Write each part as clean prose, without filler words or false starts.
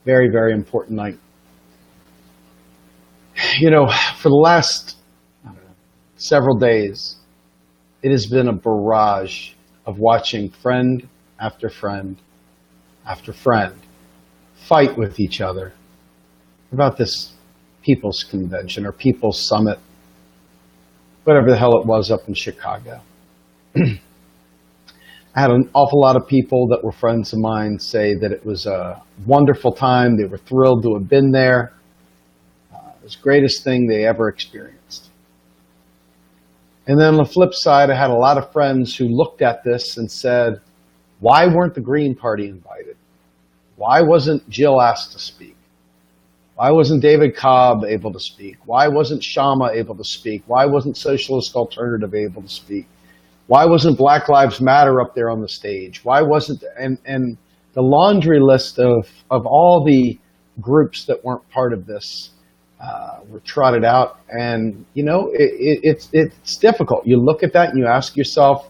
Very, very important night. You know, for the last several days, it has been a barrage of watching friend after friend after friend fight with each other about this People's Convention or People's Summit, whatever the hell it was up in Chicago. I had an awful lot of people that were friends of mine say that it was a wonderful time. They were thrilled to have been there. It was the greatest thing they ever experienced. And then on the flip side, I had a lot of friends who looked at this and said, why weren't the Green Party invited? Why wasn't Jill asked to speak? Why wasn't David Cobb able to speak? Why wasn't Shama able to speak? Why wasn't Socialist Alternative able to speak? Why wasn't Black Lives Matter up there on the stage? Why wasn't, and the laundry list of all the groups that weren't part of this were trotted out. And, you know, it's difficult. You look at that and you ask yourself,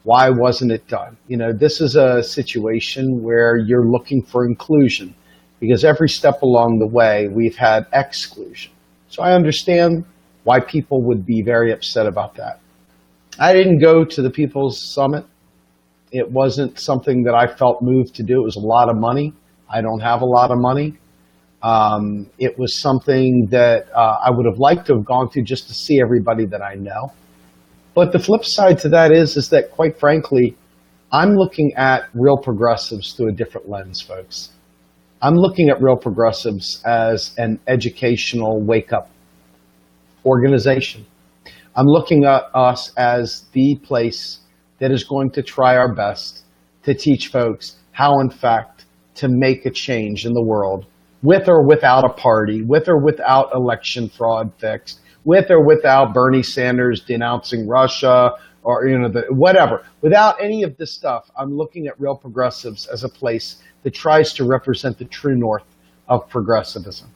why wasn't it done? You know, this is a situation where you're looking for inclusion because every step along the way we've had exclusion. So I understand why people would be very upset about that. I didn't go to the People's Summit. It wasn't something that I felt moved to do. It was a lot of money. I don't have a lot of money. It was something that I would have liked to have gone to just to see everybody that I know. But the flip side to that is that, quite frankly, I'm looking at real progressives through a different lens, folks. I'm looking at real progressives as an educational wake-up organization. I'm looking at us as the place that is going to try our best to teach folks how, in fact, to make a change in the world, with or without a party, with or without election fraud fixed, with or without Bernie Sanders denouncing Russia or, you know, whatever. Without any of this stuff, I'm looking at real progressives as a place that tries to represent the true north of progressivism.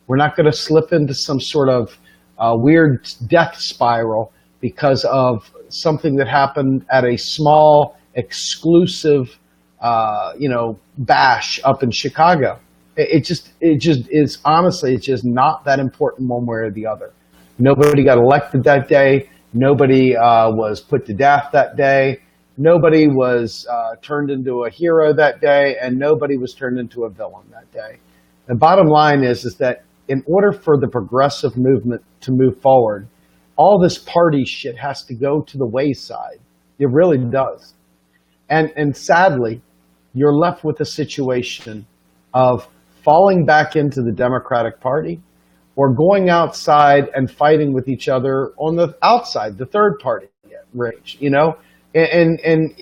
We're not going to slip into some sort of weird death spiral because of something that happened at a small, exclusive, bash up in Chicago. It just is, honestly, it's just not that important one way or the other. Nobody got elected that day. Nobody was put to death that day. Nobody was turned into a hero that day, and nobody was turned into a villain that day. The bottom line is that in order for the progressive movement to move forward, all this party shit has to go to the wayside. It really does. And sadly, you're left with a situation of falling back into the Democratic Party or going outside and fighting with each other on the outside, the third party range, you know? And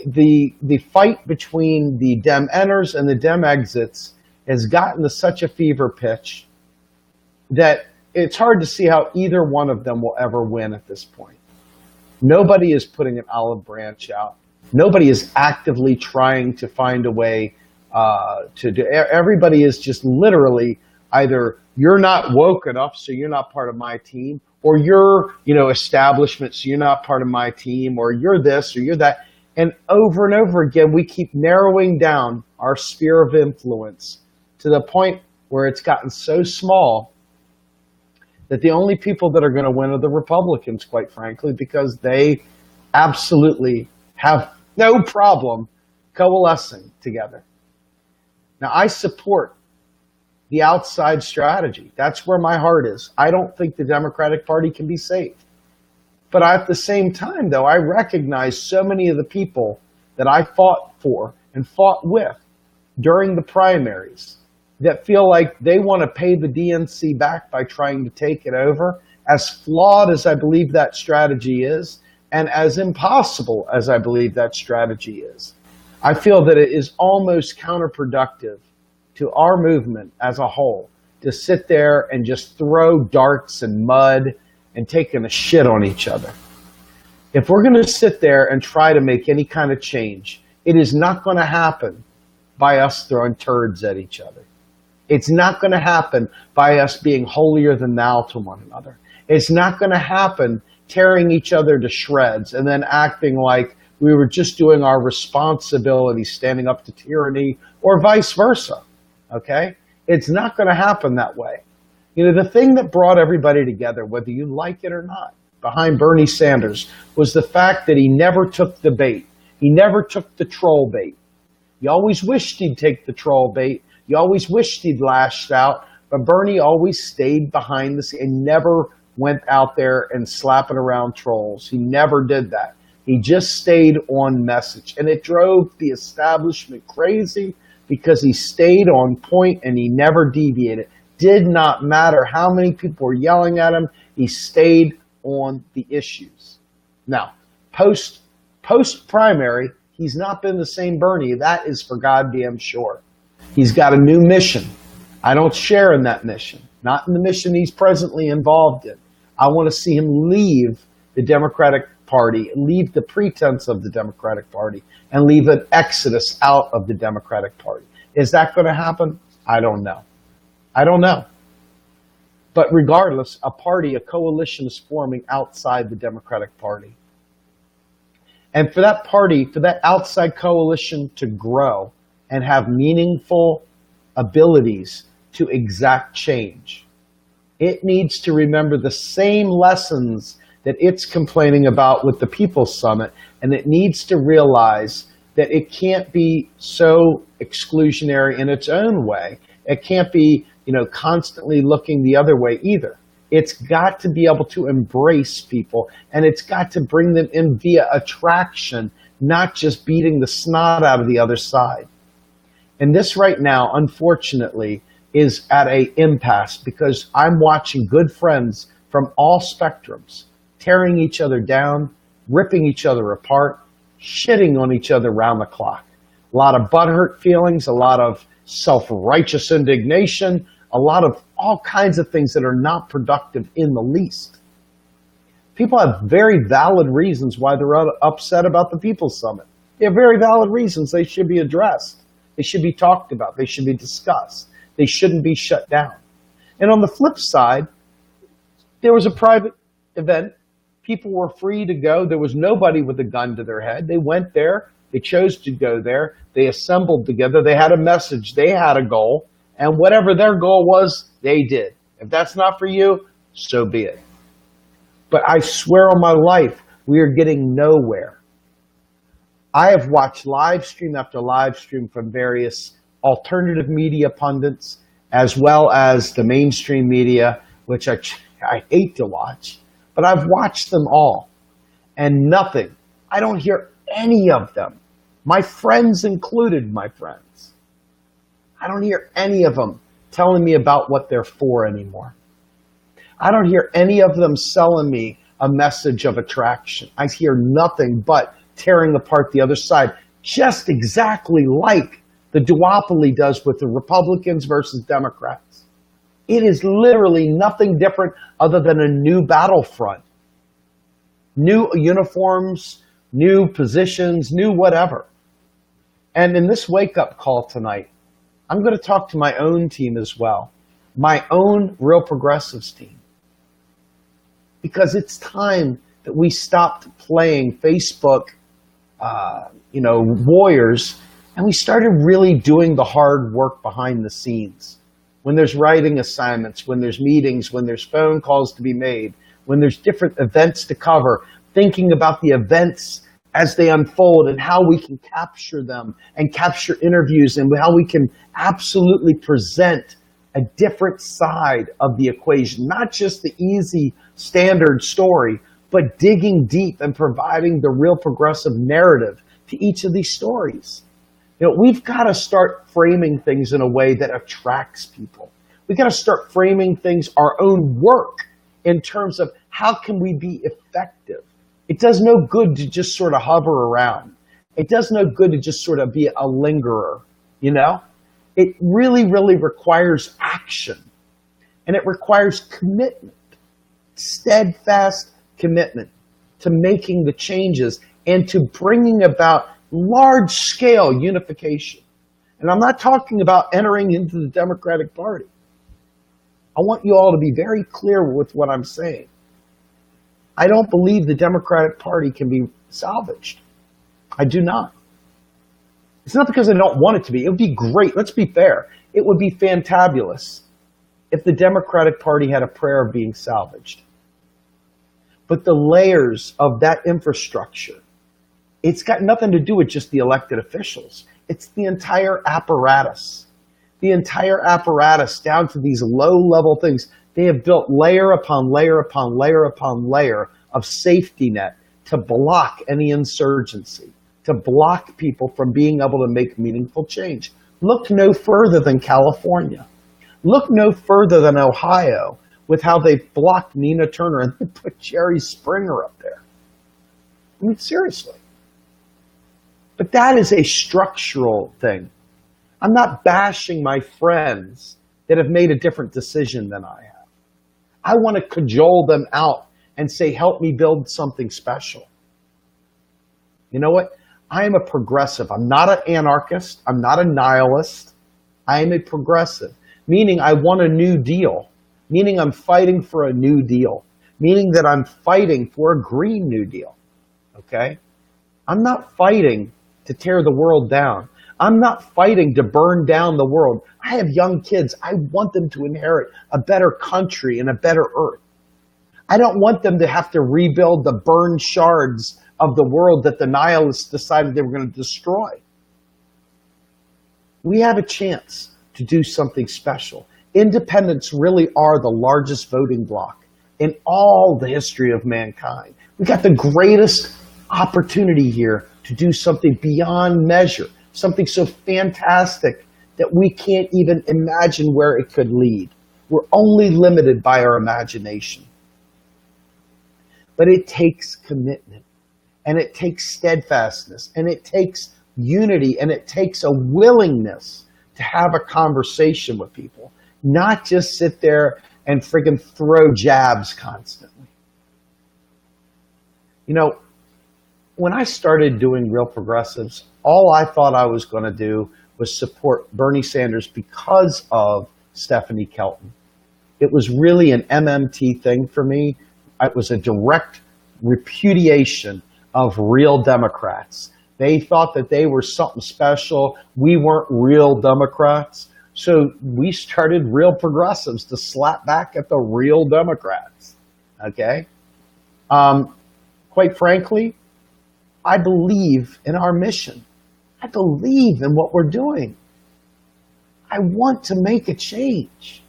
the fight between the Dem enters and the Dem exits has gotten to such a fever pitch that it's hard to see how either one of them will ever win at this point. Nobody is putting an olive branch out. Nobody is actively trying to find a way to do. Everybody is just literally either you're not woke enough, so you're not part of my team, or you're, establishment, so you're not part of my team, or you're this or you're that. And over again, we keep narrowing down our sphere of influence to the point where it's gotten so small that the only people that are going to win are the Republicans, quite frankly, because they absolutely have no problem coalescing together. Now, I support the outside strategy. That's where my heart is. I don't think the Democratic Party can be saved. But at the same time, though, I recognize so many of the people that I fought for and fought with during the primaries that feel like they want to pay the DNC back by trying to take it over. As flawed as I believe that strategy is, and as impossible as I believe that strategy is, I feel that it is almost counterproductive to our movement as a whole to sit there and just throw darts and mud and taking a shit on each other. If we're going to sit there and try to make any kind of change, it is not going to happen by us throwing turds at each other. It's not going to happen by us being holier than thou to one another. It's not going to happen tearing each other to shreds and then acting like we were just doing our responsibility, standing up to tyranny, or vice versa, okay? It's not going to happen that way. You know, the thing that brought everybody together, whether you like it or not, behind Bernie Sanders was the fact that he never took the bait. He never took the troll bait. You always wished he'd take the troll bait. You always wished he'd lashed out. But Bernie always stayed behind the scenes and never went out there and slapping around trolls. He never did that. He just stayed on message. And it drove the establishment crazy because he stayed on point and he never deviated. Did not matter how many people were yelling at him. He stayed on the issues. Now, post primary, he's not been the same Bernie. That is for goddamn sure. He's got a new mission. I don't share in that mission. Not in the mission he's presently involved in. I want to see him leave the Democratic Party, leave the pretense of the Democratic Party, and leave an exodus out of the Democratic Party. Is that going to happen? I don't know. I don't know. But regardless, a coalition is forming outside the Democratic Party. And for that party, for that outside coalition to grow and have meaningful abilities to exact change, it needs to remember the same lessons that it's complaining about with the People's Summit, and it needs to realize that it can't be so exclusionary in its own way. It can't be, constantly looking the other way either. It's got to be able to embrace people, and it's got to bring them in via attraction, not just beating the snot out of the other side. And this right now, unfortunately, is at an impasse because I'm watching good friends from all spectrums tearing each other down, ripping each other apart, shitting on each other round the clock. A lot of butthurt feelings, a lot of self-righteous indignation, a lot of all kinds of things that are not productive in the least. People have very valid reasons why they're upset about the People's Summit. They have very valid reasons. They should be addressed. They should be talked about. They should be discussed. They shouldn't be shut down. And on the flip side, there was a private event. People were free to go. There was nobody with a gun to their head. They went there. They chose to go there. They assembled together. They had a message. They had a goal. And whatever their goal was, they did. If that's not for you, so be it. But I swear on my life, we are getting nowhere. I have watched live stream after live stream from various alternative media pundits, as well as the mainstream media, which I hate to watch, but I've watched them all. And nothing. I don't hear any of them. My friends included, my friends. I don't hear any of them telling me about what they're for anymore. I don't hear any of them selling me a message of attraction. I hear nothing but tearing apart the other side, just exactly like the duopoly does with the Republicans versus Democrats. It is literally nothing different other than a new battlefront. New uniforms, new positions, new whatever. And in this wake-up call tonight, I'm going to talk to my own team as well, my own Real Progressives team. Because it's time that we stopped playing Facebook, warriors, and we started really doing the hard work behind the scenes. When there's writing assignments, when there's meetings, when there's phone calls to be made, when there's different events to cover, thinking about the events as they unfold and how we can capture them and capture interviews and how we can absolutely present a different side of the equation, not just the easy standard story, but digging deep and providing the real progressive narrative to each of these stories. We've got to start framing things in a way that attracts people. We've got to start framing things, our own work, in terms of how can we be effective. It does no good to just sort of hover around. It does no good to just sort of be a lingerer, It really, really requires action. And it requires commitment, steadfast commitment to making the changes and to bringing about large-scale unification. And I'm not talking about entering into the Democratic Party. I want you all to be very clear with what I'm saying. I don't believe the Democratic Party can be salvaged. I do not. It's not because I don't want it to be. It would be great. Let's be fair. It would be fantabulous if the Democratic Party had a prayer of being salvaged. But the layers of that infrastructure, it's got nothing to do with just the elected officials. It's the entire apparatus. The entire apparatus down to these low-level things. They have built layer upon layer upon layer upon layer of safety net to block any insurgency, to block people from being able to make meaningful change. Look no further than California. Look no further than Ohio with how they've blocked Nina Turner and they put Jerry Springer up there. I mean, seriously. But that is a structural thing. I'm not bashing my friends that have made a different decision than I have. I want to cajole them out and say, help me build something special. You know what? I am a progressive. I'm not an anarchist. I'm not a nihilist. I am a progressive, meaning I want a new deal, meaning I'm fighting for a new deal, meaning that I'm fighting for a Green New Deal, okay? I'm not fighting to tear the world down. I'm not fighting to burn down the world. I have young kids. I want them to inherit a better country and a better earth. I don't want them to have to rebuild the burned shards of the world that the nihilists decided they were going to destroy. We have a chance to do something special. Independents really are the largest voting bloc in all the history of mankind. We got the greatest opportunity here to do something beyond measure, something so fantastic that we can't even imagine where it could lead. We're only limited by our imagination. But it takes commitment, and it takes steadfastness, and it takes unity, and it takes a willingness to have a conversation with people, not just sit there and friggin' throw jabs constantly. You know, when I started doing Real Progressives, all I thought I was going to do was support Bernie Sanders because of Stephanie Kelton. It was really an MMT thing for me. It was a direct repudiation of real Democrats. They thought that they were something special. We weren't real Democrats. So we started Real Progressives to slap back at the real Democrats. Okay? Quite frankly, I believe in our mission. I believe in what we're doing. I want to make a change.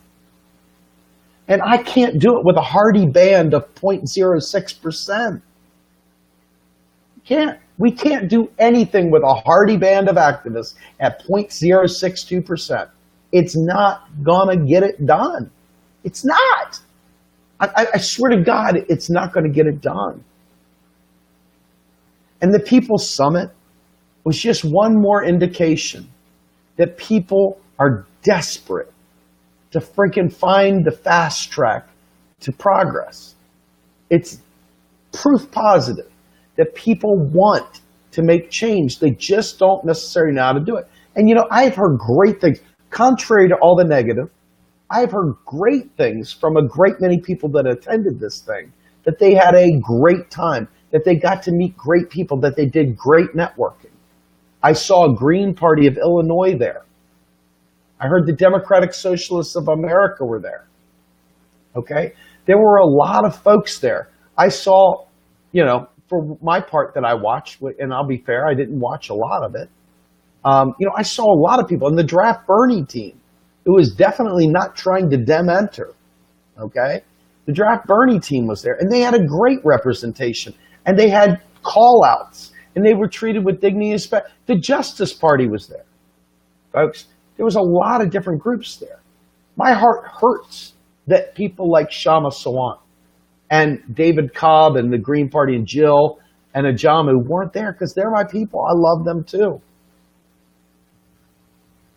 And I can't do it with a hardy band of 0.06%. We can't do anything with a hardy band of activists at 0.062%. It's not going to get it done. It's not. I swear to God, it's not going to get it done. And the People's Summit was just one more indication that people are desperate to freaking find the fast track to progress. It's proof positive that people want to make change. They just don't necessarily know how to do it. And you know, I've heard great things. Contrary to all the negative, I've heard great things from a great many people that attended this thing, that they had a great time, that they got to meet great people, that they did great networking. I saw a Green Party of Illinois there. I heard the Democratic Socialists of America were there. Okay? There were a lot of folks there. I saw, you know, for my part that I watched, and I'll be fair, I didn't watch a lot of it. You know, I saw a lot of people in the Draft Bernie team who was definitely not trying to enter. Okay? The Draft Bernie team was there, and they had a great representation, and they had call-outs, and they were treated with dignity and respect. The Justice Party was there, folks. There was a lot of different groups there. My heart hurts that people like Shama Sawant and David Cobb and the Green Party and Jill and Ajamu weren't there because they're my people. I love them too.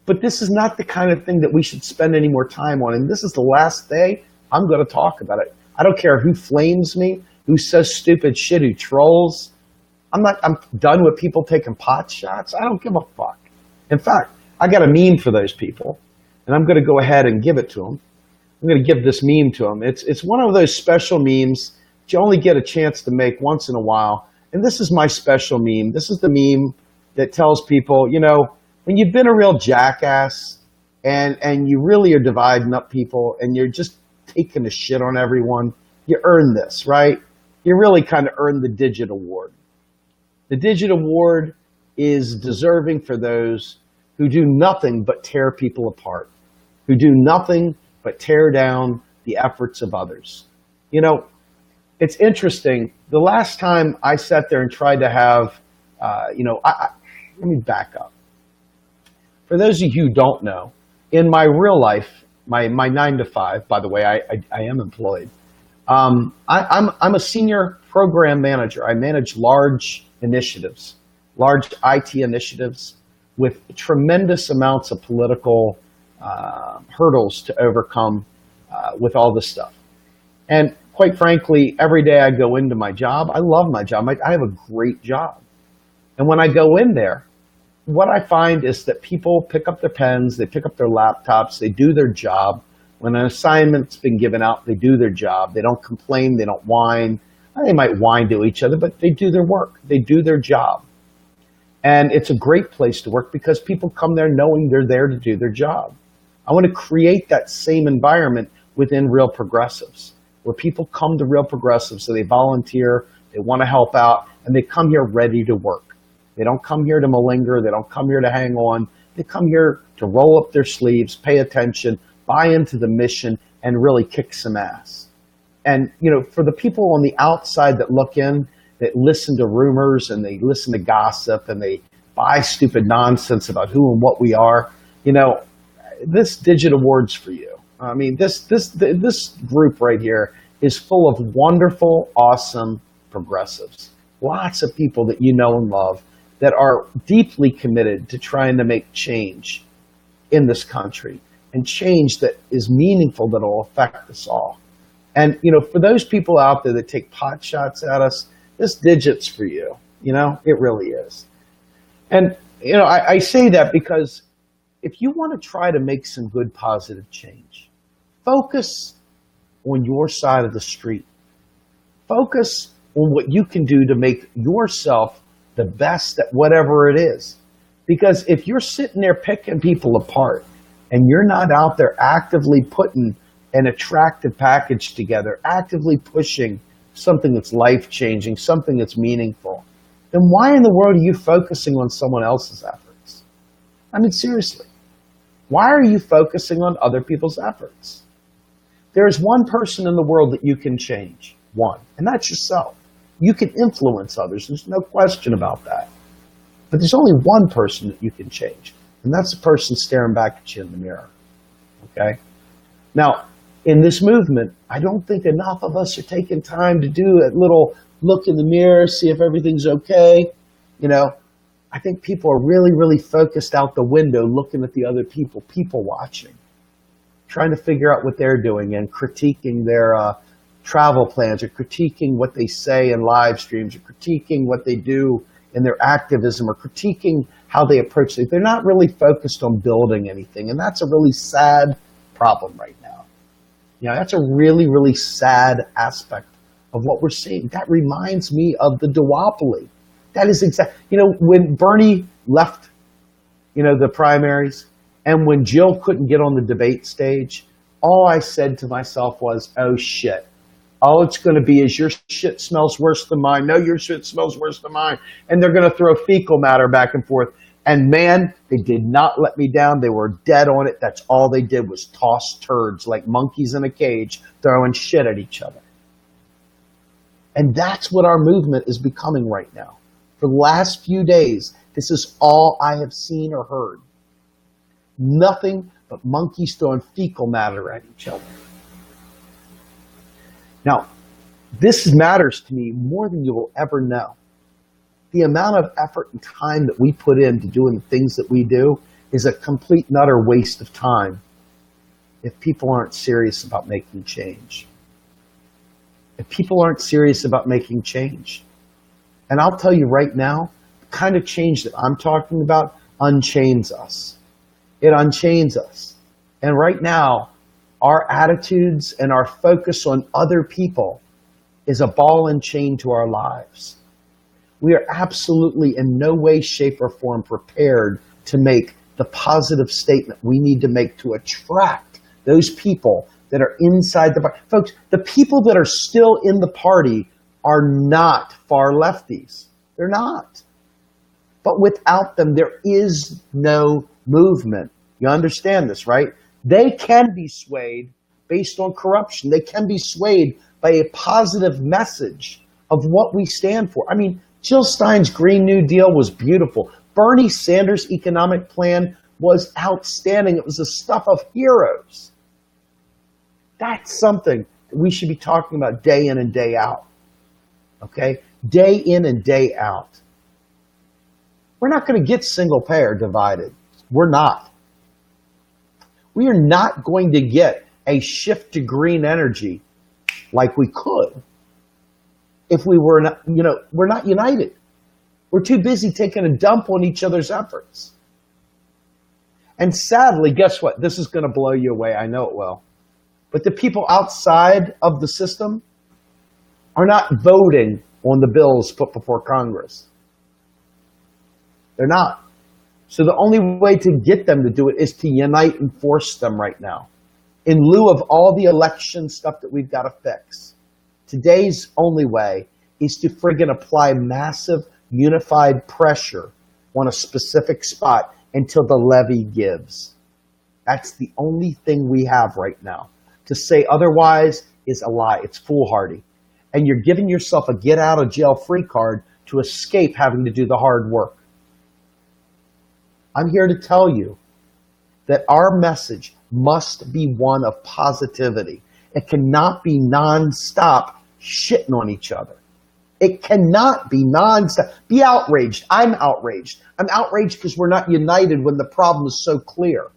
But this is not the kind of thing that we should spend any more time on. And this is the last day I'm going to talk about it. I don't care who flames me, who says stupid shit, who trolls. I'm done with people taking pot shots. I don't give a fuck. In fact, I got a meme for those people, and I'm going to go ahead and give it to them. I'm going to give this meme to them. It's one of those special memes that you only get a chance to make once in a while. And this is my special meme. This is the meme that tells people, you know, when you've been a real jackass and you really are dividing up people, and you're just taking a shit on everyone, you earn this, right? You really kind of earn the Digit Award. The Digit Award is deserving for those who do nothing but tear people apart, who do nothing but tear down the efforts of others. You know, it's interesting. The last time I sat there and tried to have, let me back up. For those of you who don't know, in my real life, my 9 to 5, by the way, I am employed. I'm a senior program manager. I manage large initiatives, large IT initiatives with tremendous amounts of political hurdles to overcome with all this stuff. And quite frankly, every day I go into my job, I love my job. I have a great job. And when I go in there, what I find is that people pick up their pens, they pick up their laptops, they do their job. When an assignment's been given out, they do their job. They don't complain, they don't whine. They might whine to each other, but they do their work. They do their job. And it's a great place to work because people come there knowing they're there to do their job. I want to create that same environment within Real Progressives, where people come to Real Progressives, so they volunteer, they want to help out, and they come here ready to work. They don't come here to malinger. They don't come here to hang on. They come here to roll up their sleeves, pay attention, buy into the mission, and really kick some ass. And, you know, for the people on the outside that look in, that listen to rumors and they listen to gossip and they buy stupid nonsense about who and what we are, you know, this Digit Award's for you. I mean, this group right here is full of wonderful, awesome progressives. Lots of people that you know and love that are deeply committed to trying to make change in this country, and change that is meaningful, that will affect us all. And, you know, for those people out there that take pot shots at us, this Digit's for you. You know, it really is. And, you know, I say that because if you want to try to make some good, positive change, focus on your side of the street. Focus on what you can do to make yourself the best at whatever it is. Because if you're sitting there picking people apart and you're not out there actively putting an attractive package together, actively pushing something that's life-changing, something that's meaningful, then why in the world are you focusing on someone else's efforts? I mean, seriously, why are you focusing on other people's efforts? There's one person in the world that you can change, one, and that's yourself. You can influence others. There's no question about that. But there's only one person that you can change, and that's the person staring back at you in the mirror. Okay? Now, in this movement, I don't think enough of us are taking time to do a little look in the mirror, see if everything's okay. You know, I think people are really, really focused out the window looking at the other people watching, trying to figure out what they're doing and critiquing their travel plans, or critiquing what they say in live streams, or critiquing what they do in their activism, or critiquing how they approach things. They're not really focused on building anything, and that's a really sad problem right now. You know, that's a really, really sad aspect of what we're seeing. That reminds me of the duopoly. That is you know, when Bernie left, you know, the primaries, and when Jill couldn't get on the debate stage, all I said to myself was, oh shit. All it's going to be is your shit smells worse than mine. No, your shit smells worse than mine. And they're going to throw fecal matter back and forth. And man, they did not let me down. They were dead on it. That's all they did was toss turds like monkeys in a cage, throwing shit at each other. And that's what our movement is becoming right now. For the last few days, this is all I have seen or heard. Nothing but monkeys throwing fecal matter at each other. Now, this matters to me more than you will ever know. The amount of effort and time that we put into doing the things that we do is a complete and utter waste of time if people aren't serious about making change. If people aren't serious about making change. And I'll tell you right now, the kind of change that I'm talking about unchains us. It unchains us. And right now, our attitudes and our focus on other people is a ball and chain to our lives. We are absolutely in no way, shape, or form prepared to make the positive statement we need to make to attract those people that are inside the party. Folks, the people that are still in the party are not far lefties. They're not. But without them, there is no movement. You understand this, right? They can be swayed based on corruption. They can be swayed by a positive message of what we stand for. I mean, Jill Stein's Green New Deal was beautiful. Bernie Sanders' economic plan was outstanding. It was the stuff of heroes. That's something that we should be talking about day in and day out. Okay? Day in and day out. We're not going to get single payer divided. We're not. We are not going to get a shift to green energy like we could if we were not, we're not united. We're too busy taking a dump on each other's efforts. And sadly, guess what? This is going to blow you away. I know it will. But the people outside of the system are not voting on the bills put before Congress. They're not. So the only way to get them to do it is to unite and force them right now. In lieu of all the election stuff that we've got to fix. Today's only way is to friggin' apply massive unified pressure on a specific spot until the levee gives. That's the only thing we have right now. To say otherwise is a lie. It's foolhardy. And you're giving yourself a get out of jail free card to escape having to do the hard work. I'm here to tell you that our message must be one of positivity. It cannot be nonstop shitting on each other. It cannot be nonstop. Be outraged. I'm outraged. I'm outraged because we're not united when the problem is so clear.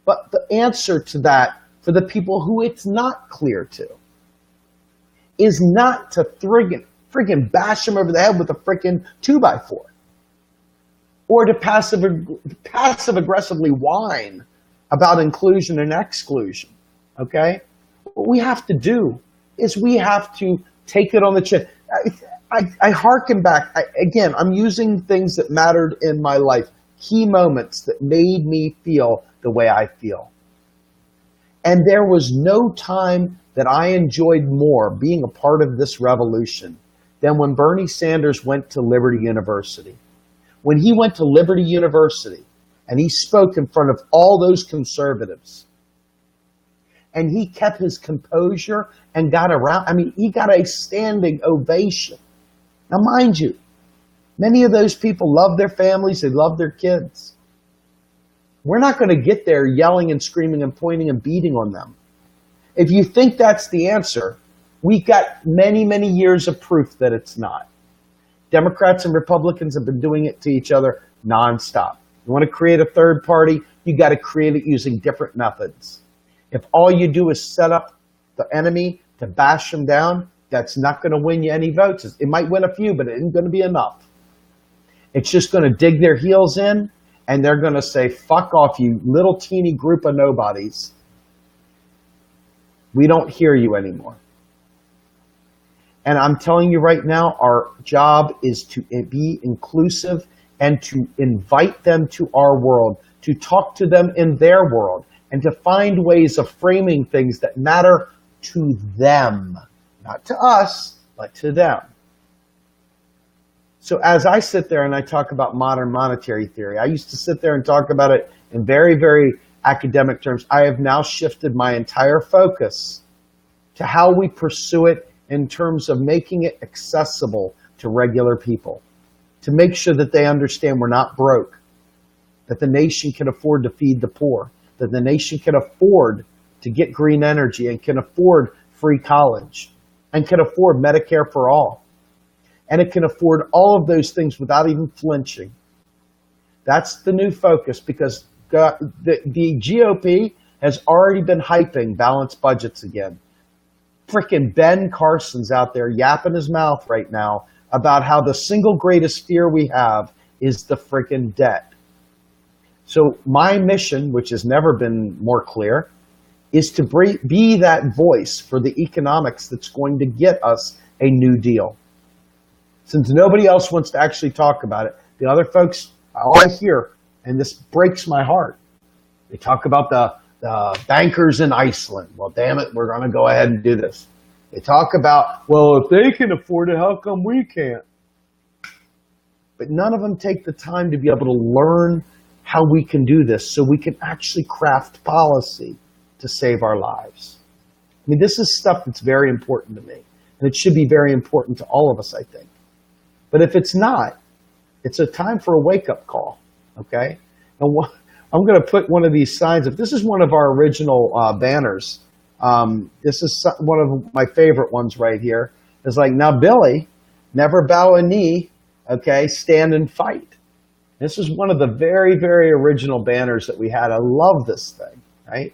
But the answer to that, for the people who it's not clear to, is not to friggin' bash them over the head with a friggin' 2x4. Or to passive-aggressively whine about inclusion and exclusion, okay? What we have to do is we have to take it on the chin. I hearken back. Again, I'm using things that mattered in my life, key moments that made me feel the way I feel. And there was no time that I enjoyed more being a part of this revolution than when Bernie Sanders went to Liberty University. When he went to Liberty University and he spoke in front of all those conservatives and he kept his composure and got around, he got a standing ovation. Now, mind you, many of those people love their families, they love their kids. We're not going to get there yelling and screaming and pointing and beating on them. If you think that's the answer, we've got many, many years of proof that it's not. Democrats and Republicans have been doing it to each other nonstop. You want to create a third party, you got to create it using different methods. If all you do is set up the enemy to bash them down, that's not going to win you any votes. It might win a few, but it isn't going to be enough. It's just going to dig their heels in, and they're going to say, fuck off, you little teeny group of nobodies. We don't hear you anymore. And I'm telling you right now, our job is to be inclusive and to invite them to our world, to talk to them in their world, and to find ways of framing things that matter to them. Not to us, but to them. So as I sit there and I talk about modern monetary theory, I used to sit there and talk about it in very, very academic terms. I have now shifted my entire focus to how we pursue it in terms of making it accessible to regular people, to make sure that they understand we're not broke, that the nation can afford to feed the poor, that the nation can afford to get green energy and can afford free college and can afford Medicare for all. And it can afford all of those things without even flinching. That's the new focus because the GOP has already been hyping balanced budgets again. Frickin' Ben Carson's out there yapping his mouth right now about how the single greatest fear we have is the frickin' debt. So my mission, which has never been more clear, is to be that voice for the economics that's going to get us a new deal. Since nobody else wants to actually talk about it, the other folks, all I hear And this breaks my heart. They talk about the bankers in Iceland. Well, damn it, we're going to go ahead and do this. They talk about, well, if they can afford it, how come we can't? But none of them take the time to be able to learn how we can do this so we can actually craft policy to save our lives. I mean, this is stuff that's very important to me, and it should be very important to all of us, I think. But if it's not, it's a time for a wake-up call, okay? And I'm going to put one of these signs up. This is one of our original banners. This is one of my favorite ones right here. It's like, now, Billy, never bow a knee, okay? Stand and fight. This is one of the very, very original banners that we had. I love this thing, right?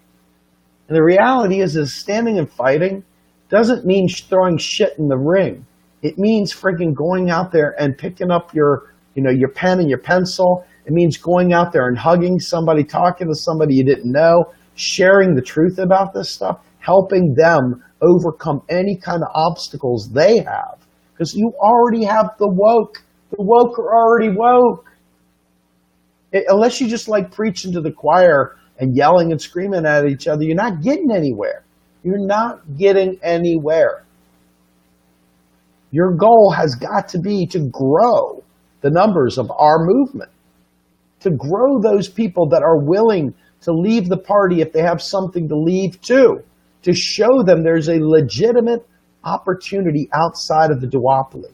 And the reality is standing and fighting doesn't mean throwing shit in the ring. It means freaking going out there and picking up your pen and your pencil. It means going out there and hugging somebody, talking to somebody you didn't know, sharing the truth about this stuff, helping them overcome any kind of obstacles they have. Because you already have the woke. The woke are already woke. Unless you just like preaching to the choir and yelling and screaming at each other, you're not getting anywhere. You're not getting anywhere. Your goal has got to be to grow the numbers of our movement, to grow those people that are willing to leave the party if they have something to leave to show them there's a legitimate opportunity outside of the duopoly,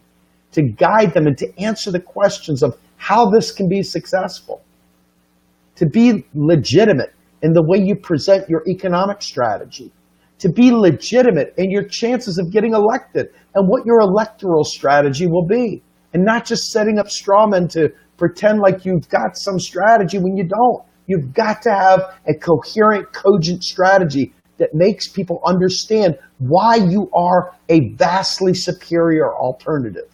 to guide them and to answer the questions of how this can be successful, to be legitimate in the way you present your economic strategy, to be legitimate in your chances of getting elected and what your electoral strategy will be, and not just setting up straw men to pretend like you've got some strategy when you don't. You've got to have a coherent, cogent strategy that makes people understand why you are a vastly superior alternative.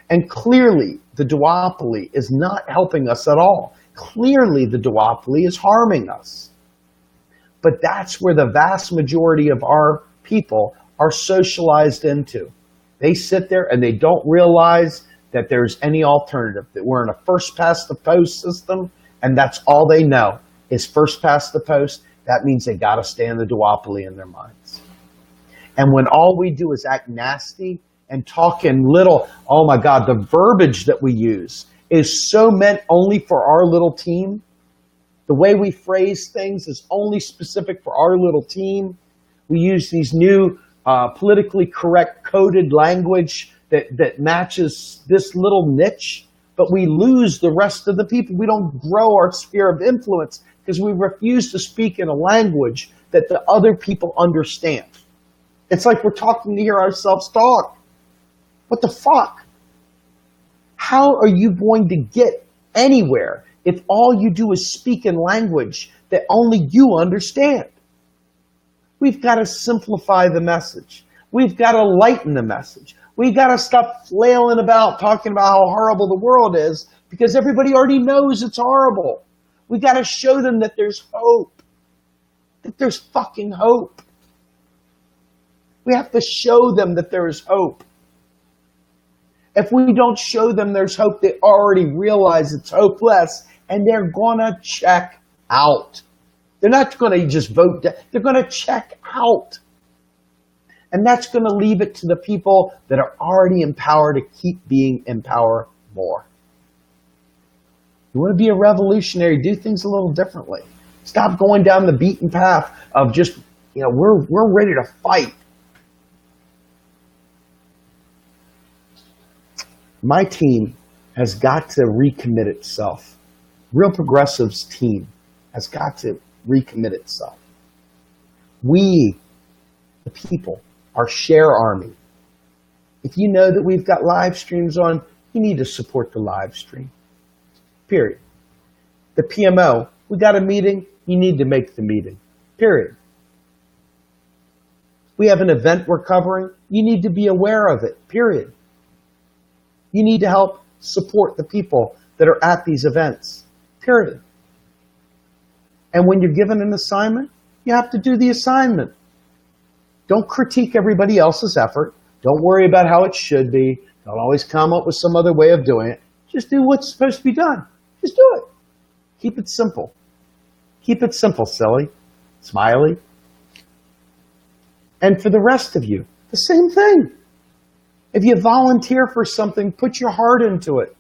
And clearly, the duopoly is not helping us at all. Clearly, the duopoly is harming us. But that's where the vast majority of our people are socialized into. They sit there and they don't realize that there's any alternative, that we're in a first-past-the-post system, and that's all they know is first-past-the-post. That means they got to stay in the duopoly in their minds. And when all we do is act nasty and talk in little, oh my God, the verbiage that we use is so meant only for our little team. The way we phrase things is only specific for our little team. We use these new politically correct coded language that matches this little niche, but we lose the rest of the people. We don't grow our sphere of influence because we refuse to speak in a language that the other people understand. It's like we're talking to hear ourselves talk. What the fuck? How are you going to get anywhere if all you do is speak in language that only you understand? We've got to simplify the message. We've got to lighten the message. We've got to stop flailing about talking about how horrible the world is because everybody already knows it's horrible. We've got to show them that there's hope, that there's fucking hope. We have to show them that there is hope. If we don't show them there's hope, they already realize it's hopeless, and they're going to check out. They're not going to just vote. They're going to check out. And that's going to leave it to the people that are already in power to keep being in power more. You want to be a revolutionary, do things a little differently. Stop going down the beaten path of just, we're ready to fight. My team has got to recommit itself. Real Progressive's team has got to recommit itself. We, the people, our share army. If you know that we've got live streams on, you need to support the live stream. Period. The PMO, we got a meeting, you need to make the meeting. Period. We have an event we're covering, you need to be aware of it. Period. You need to help support the people that are at these events. Period. And when you're given an assignment, you have to do the assignment. Don't critique everybody else's effort. Don't worry about how it should be. Don't always come up with some other way of doing it. Just do what's supposed to be done. Just do it. Keep it simple. Keep it simple, silly, smiley. And for the rest of you, the same thing. If you volunteer for something, put your heart into it.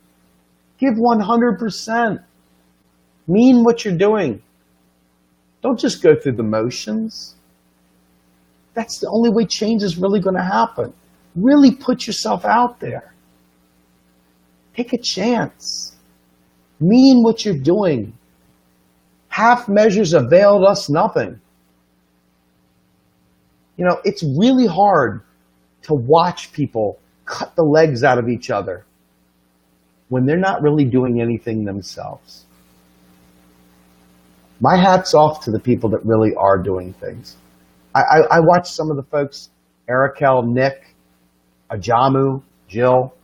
Give 100%. Mean what you're doing. Don't just go through the motions. That's the only way change is really going to happen. Really put yourself out there. Take a chance. Mean what you're doing. Half measures availed us nothing. You know, it's really hard to watch people cut the legs out of each other when they're not really doing anything themselves. My hat's off to the people that really are doing things. I watch some of the folks, Erikel, Nick, Ajamu, Jill,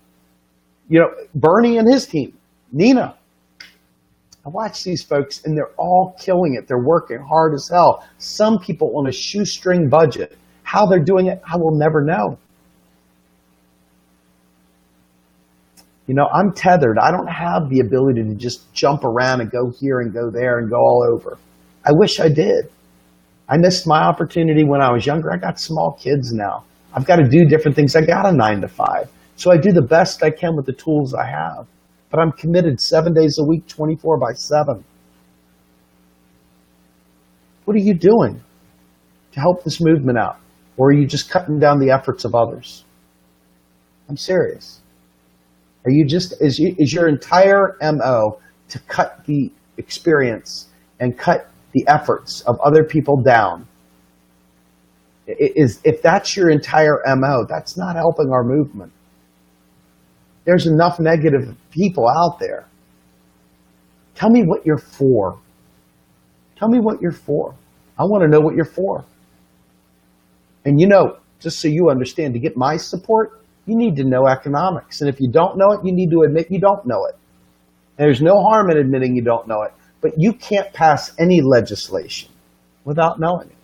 you know, Bernie and his team, Nina. I watch these folks and they're all killing it. They're working hard as hell. Some people on a shoestring budget. How they're doing it, I will never know. You know, I'm tethered. I don't have the ability to just jump around and go here and go there and go all over. I wish I did. I missed my opportunity when I was younger. I got small kids now. I've got to do different things. I got a 9-to-5. So I do the best I can with the tools I have. But I'm committed 7 days a week, 24/7. What are you doing to help this movement out? Or are you just cutting down the efforts of others? I'm serious. Are you just, is your entire MO to cut the experience and cut the efforts of other people down? If that's your entire MO, that's not helping our movement. There's enough negative people out there. Tell me what you're for. Tell me what you're for. I want to know what you're for. And you know, just so you understand, to get my support, you need to know economics. And if you don't know it, you need to admit you don't know it. And there's no harm in admitting you don't know it. But you can't pass any legislation without knowing it.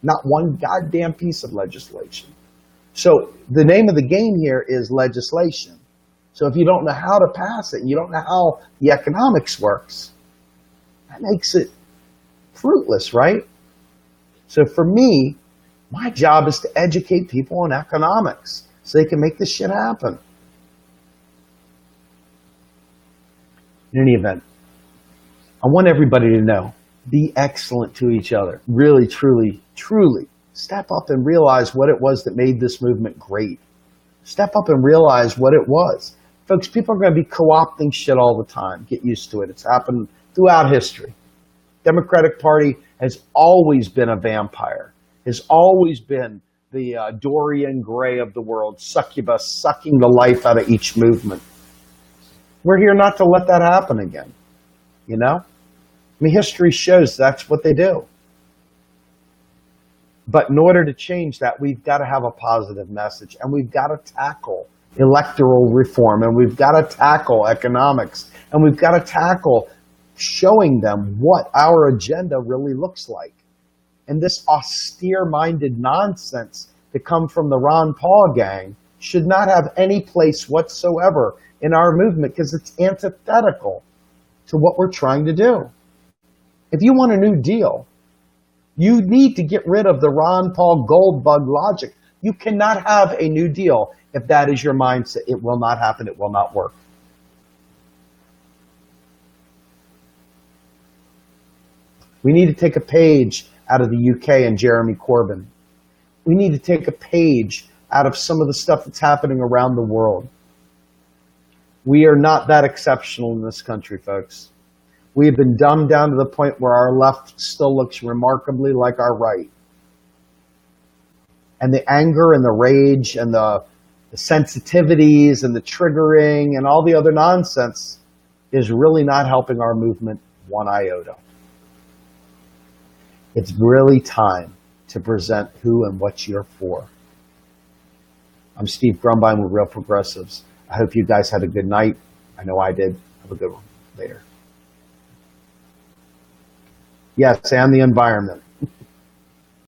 Not one goddamn piece of legislation. So the name of the game here is legislation. So if you don't know how to pass it, and you don't know how the economics works, that makes it fruitless, right? So for me, my job is to educate people on economics so they can make this shit happen. In any event, I want everybody to know, be excellent to each other. Really, truly, truly step up and realize what it was that made this movement great. Step up and realize what it was. Folks, people are going to be co-opting shit all the time. Get used to it. It's happened throughout history. Democratic Party has always been a vampire, has always been the Dorian Gray of the world, succubus, sucking the life out of each movement. We're here not to let that happen again, you know? I mean, history shows that's what they do. But in order to change that, we've got to have a positive message, and we've got to tackle electoral reform, and we've got to tackle economics, and we've got to tackle showing them what our agenda really looks like. And this austere-minded nonsense that come from the Ron Paul gang should not have any place whatsoever in our movement because it's antithetical to what we're trying to do. If you want a new deal, you need to get rid of the Ron Paul gold bug logic. You cannot have a new deal if that is your mindset. It will not happen. It will not work. We need to take a page out of the UK and Jeremy Corbyn. We need to take a page out of some of the stuff that's happening around the world. We are not that exceptional in this country, folks. We have been dumbed down to the point where our left still looks remarkably like our right. And the anger and the rage and the sensitivities and the triggering and all the other nonsense is really not helping our movement one iota. It's really time to present who and what you're for. I'm Steve Grumbine with Real Progressives. I hope you guys had a good night. I know I did. Have a good one. Later. Yes, and the environment.